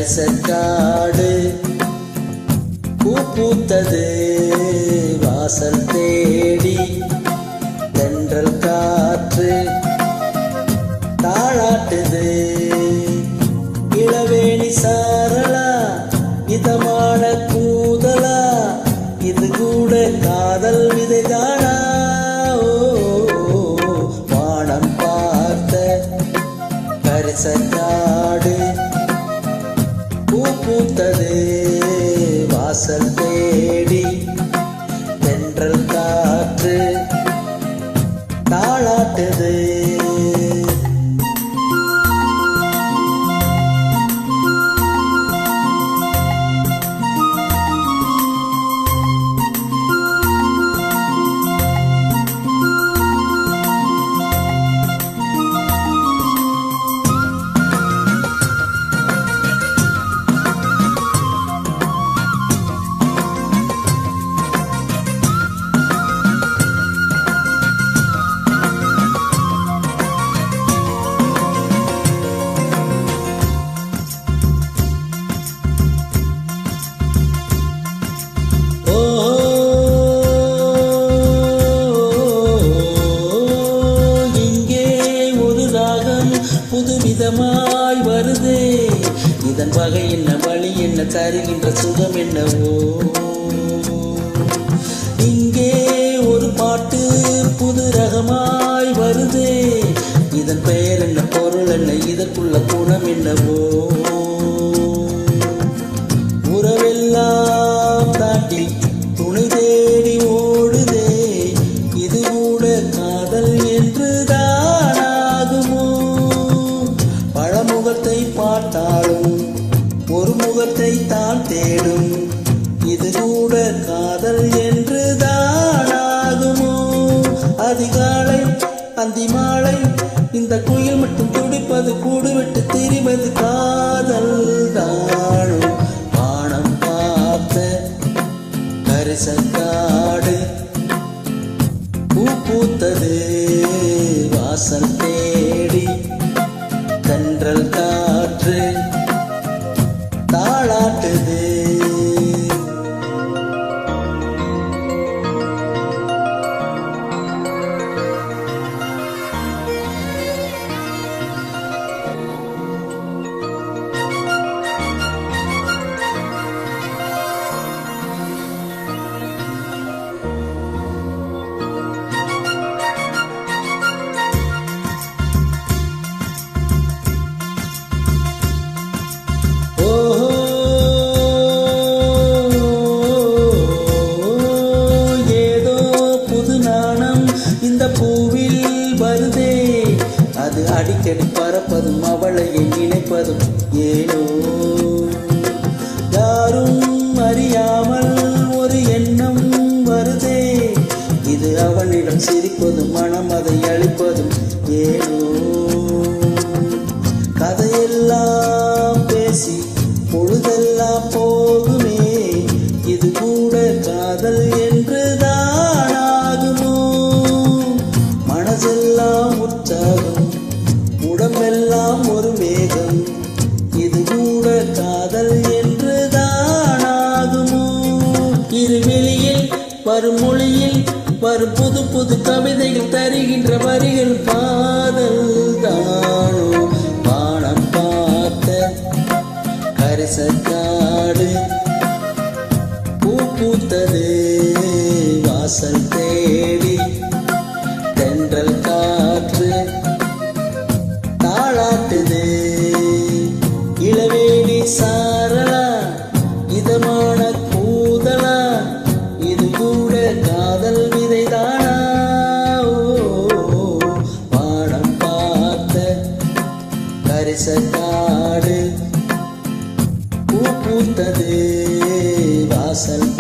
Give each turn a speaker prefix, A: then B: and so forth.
A: கரிசக்காடு பூ பூத்தது வாசல் தேடி தென்றல் காற்று தாளாட்டுது இளவேணி சாரலா இதமான கூதலா இது கூட காதல் விதைதானா வானம் பார்த்த கரிசக்காடு பூ பூத்தது வாசல் தேடி தென்றல் காற்று தாளாட்டுது புதுவிதமாய் வருதே இதன் வகை என்ன வழி என்ன தருகின்ற சுகம் என்னவோ இங்கே ஒரு பாட்டு புது ரகமாய் வருதே இதன் பெயர் என்ன பொருள் என்ன இதற்குள்ள குணம் என்னவோ உறவெல்லாம் தாண்டி துணை தேடி ஓடுதே இது கூட காதல் என்று முகத்தை பார்த்தாலும் ஒரு முகத்தை தான் தேடும் இது கூட காதல் என்று தானாகுமோ அதிகாலை அந்தி மாலை இந்த குயில் மட்டும் துடிப்பது கூடு விட்டு திரிவது காதல் தானோ வானம் பார்த்த கரிசக்காடு பூ பூத்தது வாசல் தேடி தென்றல் காற்று தாளாட்டுது இந்த பூவில் வருதே அது அடிக்கடி பறப்பதும் அவளையை நினைப்பதும் ஏனோ யாரும் அறியாமல் ஒரு எண்ணம் வருதே இது அவனிடம் சிரிப்பதும் மனம் அதை அழிப்பதும் ஏனோ கதையெல்லாம் பேசி பொழுதெல்லாம் போகுமே இது கூட காதல் என்று மனசெல்லாம் உற்சாகம் உடம்பெல்லாம் ஒரு மேகம் இது கூட காதல் என்று தானாகுமோ இருவெளியில் வரும் மொழியில் வரும் புது புது கவிதைகள் தருகின்ற வரிகள் காதல் தானோ வானம் பார்த்த கரிசக்காடு பூ பூத்தது வாசல் தேடி தென்றல் காற்று தாளாட்டுது இளவேணி சாரலா இதமான கூதலா இது கூட காதல் விதைதானா வானம் பார்த்த கரிசக்காடு பூ பூத்தது வாசல்